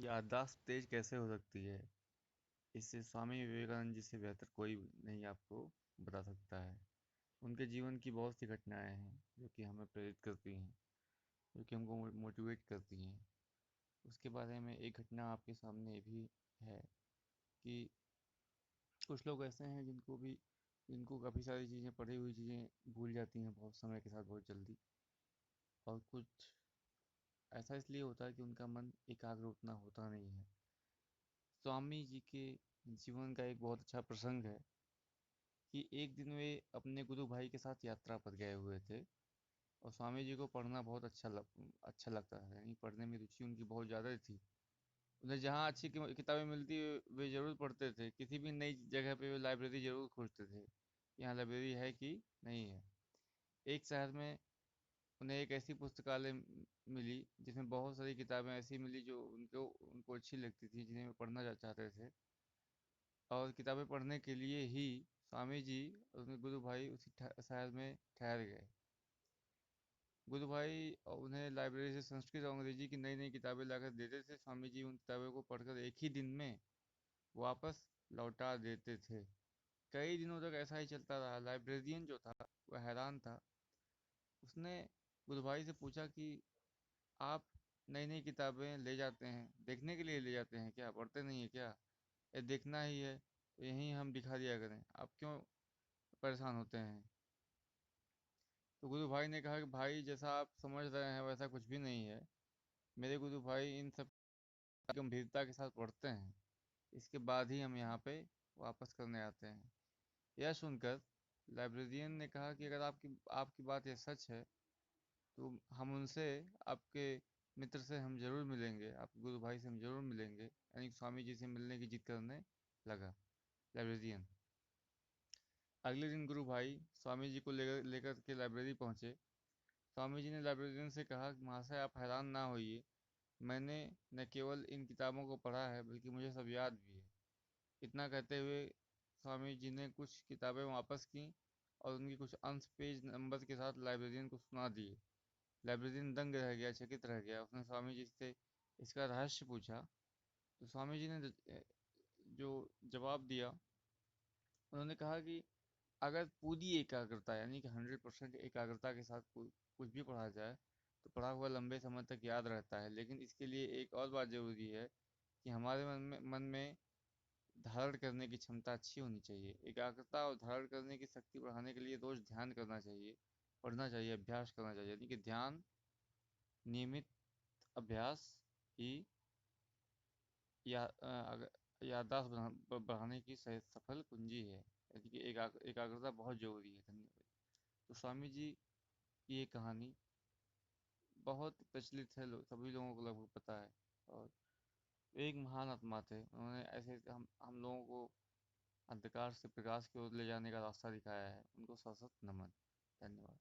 याददाश्त तेज कैसे हो सकती है? इससे स्वामी विवेकानंद जी से बेहतर कोई नहीं आपको बता सकता है। उनके जीवन की बहुत सी घटनाएं हैं जो कि हमें प्रेरित करती हैं, जो कि हमको मोटिवेट करती हैं। उसके बारे में एक घटना आपके सामने भी है कि कुछ लोग ऐसे हैं जिनको काफ़ी सारी चीज़ें, पढ़ी हुई चीज़ें भूल जाती हैं बहुत समय के साथ, बहुत जल्दी। और कुछ ऐसा इसलिए होता है कि उनका मन एकाग्र उतना होता नहीं है। स्वामी जी के जीवन का एक बहुत अच्छा प्रसंग है कि एक दिन वे अपने गुरु भाई के साथ यात्रा पर गए हुए थे। और स्वामी जी को पढ़ना बहुत अच्छा लगता था, यानी पढ़ने में रुचि उनकी बहुत ज़्यादा थी। उन्हें जहाँ अच्छी किताबें मिलती वे ज़रूर पढ़ते थे। किसी भी नई जगह पे वे लाइब्रेरी ज़रूर खोजते थे, यहाँ लाइब्रेरी है कि नहीं है। एक शहर में उन्हें एक ऐसी पुस्तकालय मिली जिसमें बहुत सारी किताबें ऐसी मिली जो उनको उनको अच्छी लगती थी, जिन्हें वे पढ़ना चाहते थे। और किताबें पढ़ने के लिए ही स्वामी जी और उनके गुरु भाई उसी शहर में ठहर गए। गुरु भाई उन्हें लाइब्रेरी से संस्कृत और अंग्रेजी की नई नई किताबें लाकर देते थे। स्वामी जी उन किताबों को पढ़कर एक ही दिन में वापस लौटा देते थे। कई दिनों तक ऐसा ही चलता रहा। लाइब्रेरियन जो था वह हैरान था। उसने गुरु भाई से पूछा कि आप नई नई किताबें ले जाते हैं, देखने के लिए ले जाते हैं क्या, पढ़ते नहीं है क्या? ये देखना ही है तो यहीं हम दिखा दिया करें, आप क्यों परेशान होते हैं? तो गुरु भाई ने कहा कि भाई, जैसा आप समझ रहे हैं वैसा कुछ भी नहीं है। मेरे गुरु भाई इन सब गंभीरता के साथ पढ़ते हैं, इसके बाद ही हम यहाँ पे वापस करने आते हैं। यह सुनकर लाइब्रेरियन ने कहा कि अगर आपकी आपकी बात यह सच है तो हम उनसे, आपके मित्र से हम जरूर मिलेंगे, आपके गुरु भाई से हम जरूर मिलेंगे। यानी स्वामी जी से मिलने की जिद करने लगा लाइब्रेरियन। अगले दिन गुरु भाई स्वामी जी को लेकर लेकर के लाइब्रेरी पहुंचे। स्वामी जी ने लाइब्रेरियन से कहा कि महाशय, आप हैरान ना होइए, मैंने न केवल इन किताबों को पढ़ा है बल्कि मुझे सब याद भी है। इतना कहते हुए स्वामी जी ने कुछ किताबें वापस की और उनकी कुछ अंश पेज नंबर के साथ लाइब्रेरियन को सुना दिए। लाइब्रेरियन दंग रह गया, चकित रह गया। उसने स्वामी जी से इसका रहस्य पूछा। तो स्वामी जी ने जो जवाब दिया, उन्होंने कहा कि अगर पूरी एकाग्रता, यानी कि 100% एकाग्रता के साथ कुछ भी पढ़ा जाए तो पढ़ा हुआ लंबे समय तक याद रहता है। लेकिन इसके लिए एक और बात जरूरी है कि हमारे मन में धारण करने की क्षमता अच्छी होनी चाहिए। एकाग्रता और धारण करने की शक्ति बढ़ाने के लिए रोज ध्यान करना चाहिए, पढ़ना चाहिए, अभ्यास करना चाहिए। यानी कि ध्यान, नियमित अभ्यास ही याददाश्त बढ़ाने की सफल कुंजी है। यानी कि एकाग्रता बहुत जरूरी है। धन्यवाद। तो स्वामी जी की ये कहानी बहुत प्रचलित है, सभी लोगों को लगभग पता है। और वे एक महान आत्मा थे। उन्होंने ऐसे हम लोगों को अंधकार से प्रकाश की ओर ले जाने का रास्ता दिखाया है। उनको सशक्त नमन। धन्यवाद।